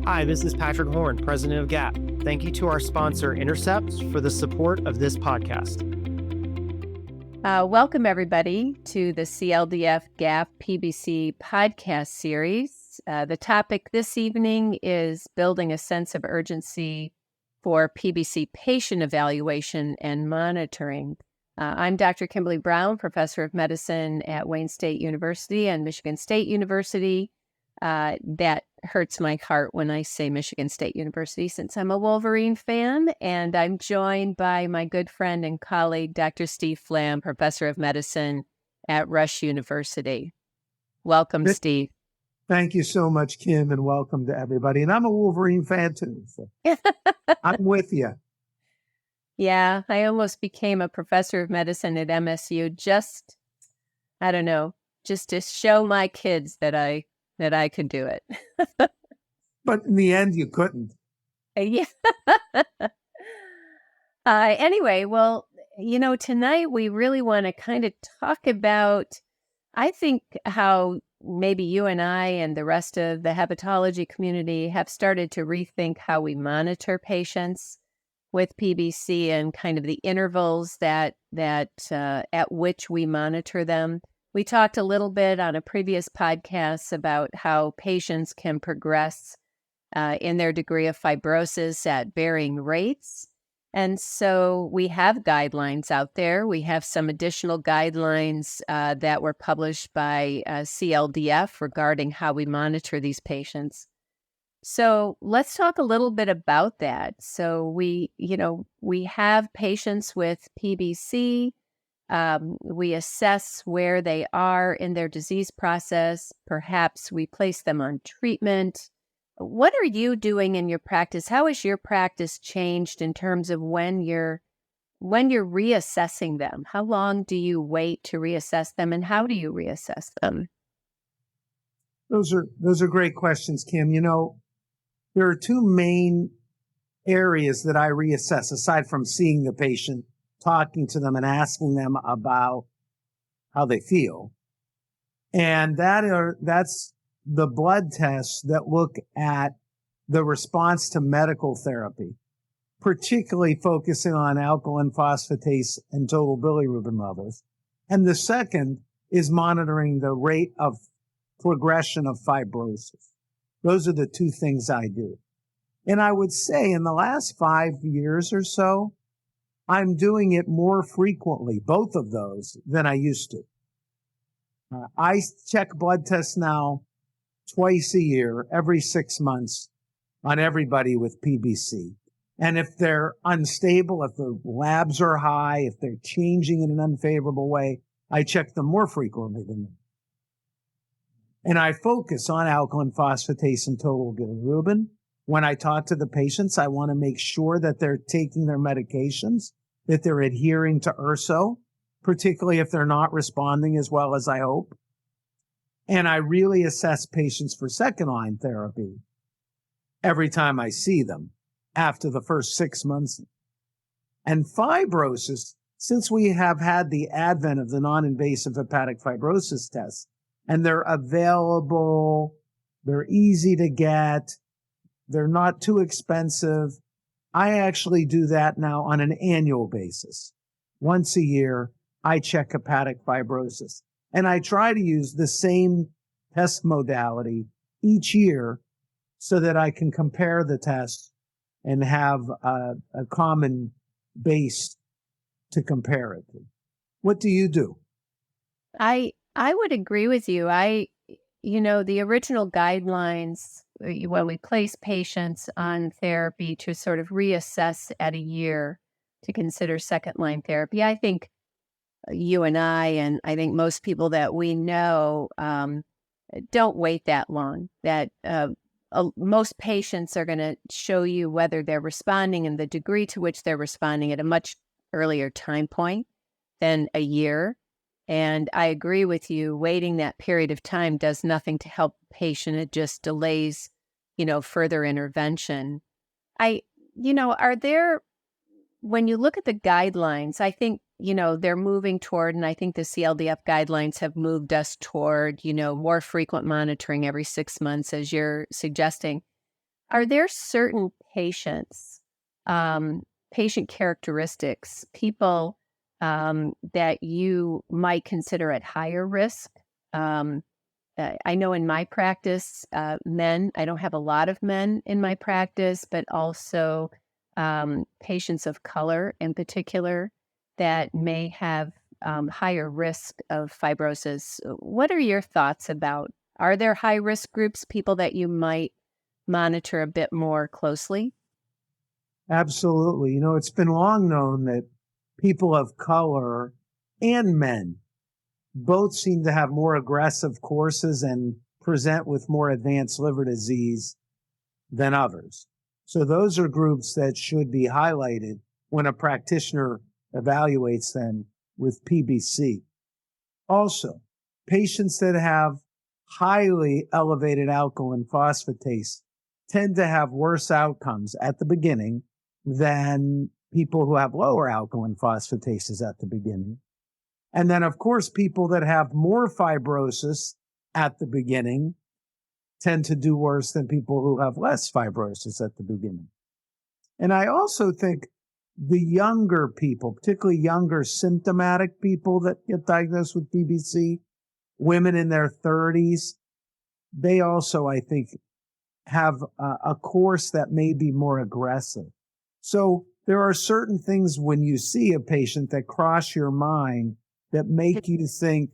Hi, this is Patrick Horn, president of GHAPP. Thank you to our sponsor, Intercept, for the support of this podcast. Welcome, everybody, to the CLDF GHAPP PBC podcast series. The topic this evening is building a sense of urgency for PBC patient evaluation and monitoring. I'm Dr. Kimberly Brown, professor of medicine at Wayne State University and Michigan State University. That hurts my heart when I say Michigan State University since I'm a Wolverine fan, and I'm joined by my good friend and colleague, Dr. Steve Flamm, professor of medicine at Rush University. Welcome, Steve. Thank you so much, Kim, and welcome to everybody. And I'm a Wolverine fan too, so I'm with you. Yeah, I almost became a professor of medicine at MSU just to show my kids that I could do it. But in the end, you couldn't. Yeah. Anyway, well, tonight we really want to kind of talk about, I think, how maybe you and I and the rest of the hepatology community have started to rethink how we monitor patients with PBC and kind of the intervals that at which we monitor them. We talked a little bit on a previous podcast about how patients can progress in their degree of fibrosis at varying rates. And so we have guidelines out there. We have some additional guidelines that were published by CLDF regarding how we monitor these patients. So let's talk a little bit about that. So we have patients with PBC. We assess where they are in their disease process. Perhaps we place them on treatment. What are you doing in your practice? How has your practice changed in terms of when you're reassessing them? How long do you wait to reassess them, and how do you reassess them? Those are great questions, Kim. There are two main areas that I reassess aside from seeing the patient, talking to them and asking them about how they feel. And that's the blood tests that look at the response to medical therapy, particularly focusing on alkaline phosphatase and total bilirubin levels. And the second is monitoring the rate of progression of fibrosis. Those are the two things I do. And I would say in the last 5 years or so, I'm doing it more frequently, both of those, than I used to. I check blood tests now twice a year, every 6 months, on everybody with PBC. And if they're unstable, if the labs are high, if they're changing in an unfavorable way, I check them more frequently than that. And I focus on alkaline phosphatase and total bilirubin. When I talk to the patients, I want to make sure that they're taking their medications, that they're adhering to URSO, particularly if they're not responding as well as I hope. And I really assess patients for second-line therapy every time I see them after the first 6 months. And fibrosis, since we have had the advent of the non-invasive hepatic fibrosis tests, and they're available, they're easy to get, they're not too expensive, I actually do that now on an annual basis. Once a year, I check hepatic fibrosis. And I try to use the same test modality each year so that I can compare the tests and have a common base to compare it to. What do you do? I would agree with you. The original guidelines, when we place patients on therapy to sort of reassess at a year to consider second-line therapy, I think you and I think most people that we know don't wait that long. That most patients are going to show you whether they're responding and the degree to which they're responding at a much earlier time point than a year. And I agree with you, waiting that period of time does nothing to help the patient. It just delays, further intervention. Are there, when you look at the guidelines, I think, they're moving toward, and I think the CLDF guidelines have moved us toward, more frequent monitoring every 6 months, as you're suggesting. Are there certain patients, patient characteristics, people that you might consider at higher risk? Um, I know in my practice, men, I don't have a lot of men in my practice, but also patients of color in particular that may have higher risk of fibrosis. What are your thoughts about? Are there high risk groups, people that you might monitor a bit more closely? Absolutely. It's been long known that people of color and men both seem to have more aggressive courses and present with more advanced liver disease than others. So those are groups that should be highlighted when a practitioner evaluates them with PBC. Also, patients that have highly elevated alkaline phosphatase tend to have worse outcomes at the beginning than people who have lower alkaline phosphatases at the beginning. And then, of course, people that have more fibrosis at the beginning tend to do worse than people who have less fibrosis at the beginning. And I also think the younger people, particularly younger symptomatic people that get diagnosed with PBC, women in their 30s, they also, I think, have a course that may be more aggressive. So there are certain things when you see a patient that cross your mind that make you think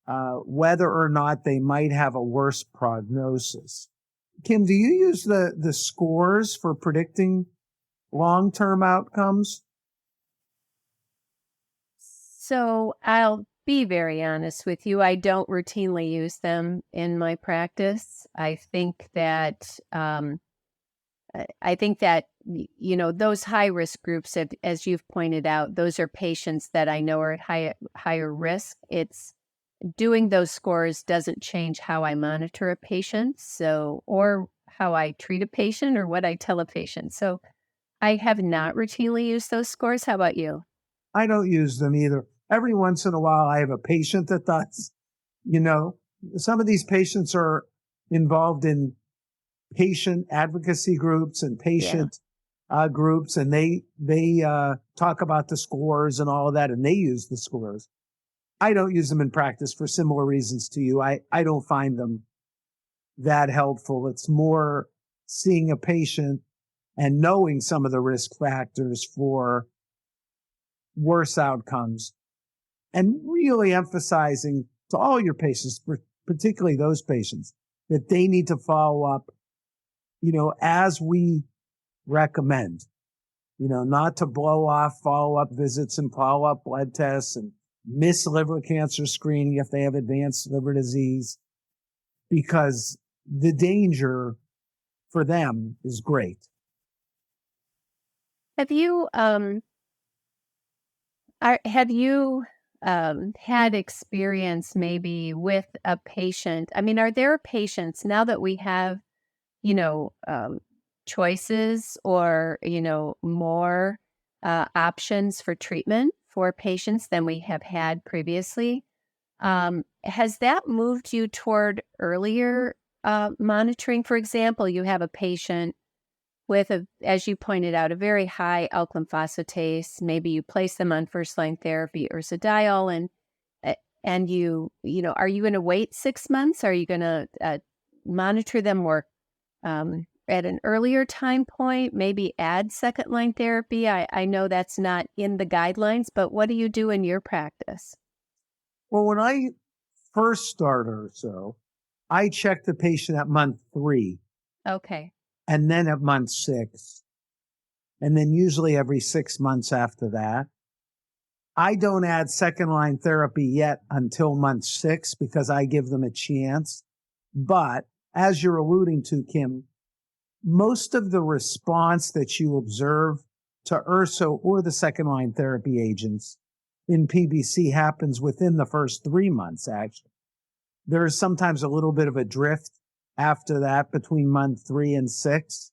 whether or not they might have a worse prognosis. Kim, do you use the scores for predicting long-term outcomes? So I'll be very honest with you. I don't routinely use them in my practice. I think that those high risk groups, as you've pointed out, those are patients that I know are at higher risk. It's doing those scores doesn't change how I monitor a patient, or how I treat a patient or what I tell a patient. So I have not routinely used those scores. How about you? I don't use them either. Every once in a while, I have a patient that does. Some of these patients are involved in patient advocacy groups and patient groups, and they talk about the scores and all of that, and they use the scores. I don't use them in practice for similar reasons to you. I don't find them that helpful. It's more seeing a patient and knowing some of the risk factors for worse outcomes, and really emphasizing to all your patients, particularly those patients, that they need to follow up, as we recommend, not to blow off follow-up visits and follow-up blood tests and miss liver cancer screening if they have advanced liver disease, because the danger for them is great. Have you had experience maybe with a patient? I mean, are there patients now that we have, choices or, more options for treatment for patients than we have had previously? Has that moved you toward earlier monitoring? For example, you have a patient with, as you pointed out, a very high alkaline phosphatase. Maybe you place them on first-line therapy, ursodiol, and are you going to wait 6 months? Are you going to monitor them more at an earlier time point? Maybe add second-line therapy? I know that's not in the guidelines, but what do you do in your practice? Well, when I first start URSO, I check the patient at month 3. Okay. And then at month 6, and then usually every 6 months after that. I don't add second-line therapy yet until month 6 because I give them a chance. But as you're alluding to, Kim, most of the response that you observe to URSO or the second-line therapy agents in PBC happens within the first 3 months, actually. There is sometimes a little bit of a drift after that between month 3 and 6,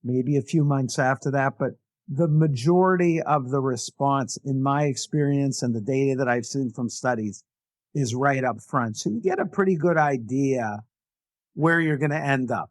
maybe a few months after that, but the majority of the response, in my experience and the data that I've seen from studies, is right up front. So you get a pretty good idea where you're going to end up.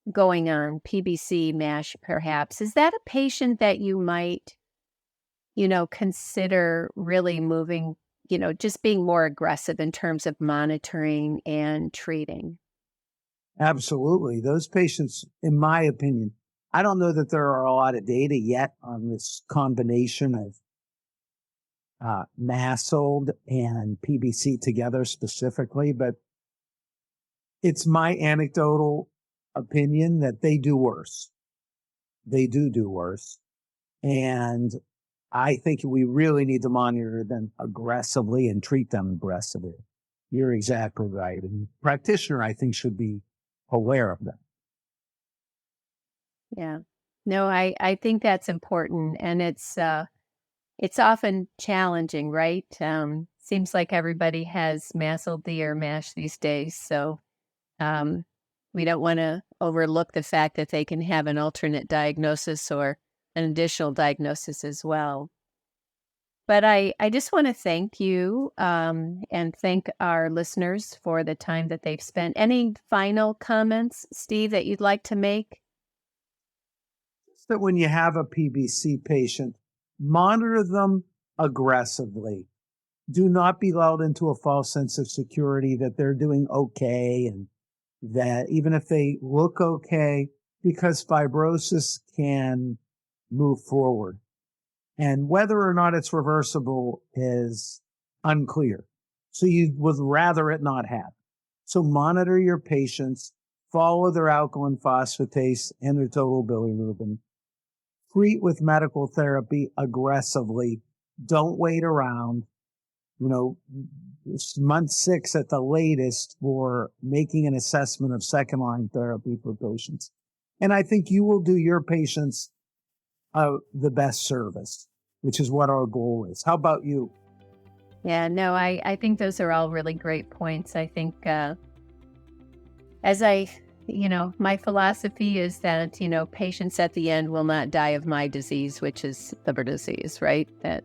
going on, PBC, MASH perhaps, is that a patient that you might, consider really moving, just being more aggressive in terms of monitoring and treating? Absolutely. Those patients, in my opinion, I don't know that there are a lot of data yet on this combination of MASLD and PBC together specifically, but it's my anecdotal opinion that they do worse. They do worse. And I think we really need to monitor them aggressively and treat them aggressively. You're exactly right. And practitioner, I think, should be aware of that. Yeah. No, I think that's important. And it's often challenging, right? Seems like everybody has MASLD or MASH these days. So we don't want to overlook the fact that they can have an alternate diagnosis or an additional diagnosis as well. But I just want to thank you and thank our listeners for the time that they've spent. Any final comments, Steve, that you'd like to make? That when you have a PBC patient, monitor them aggressively. Do not be lulled into a false sense of security that they're doing okay and that even if they look okay, because fibrosis can move forward. And whether or not it's reversible is unclear. So you would rather it not happen. So monitor your patients, follow their alkaline phosphatase and their total bilirubin. Treat with medical therapy aggressively. Don't wait around. It's month 6 at the latest for making an assessment of second-line therapy for patients. And I think you will do your patients the best service, which is what our goal is. How about you? Yeah, no, I think those are all really great points. I think my philosophy is that, patients at the end will not die of my disease, which is liver disease, right? That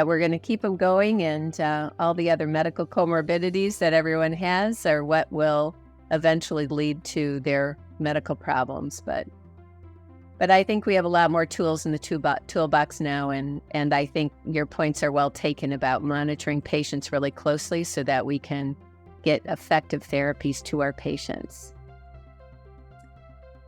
we're going to keep them going, and all the other medical comorbidities that everyone has are what will eventually lead to their medical problems. But I think we have a lot more tools in the toolbox now, and I think your points are well taken about monitoring patients really closely so that we can get effective therapies to our patients.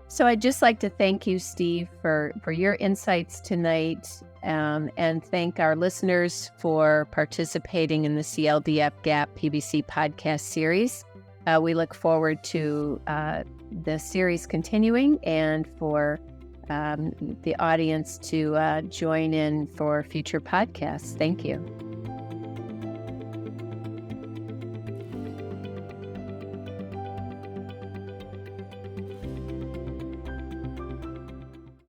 So I'd just like to thank you, Steve, for your insights tonight, and thank our listeners for participating in the CLDF GAPP PBC podcast series. We look forward to the series continuing and for the audience to join in for future podcasts. Thank you.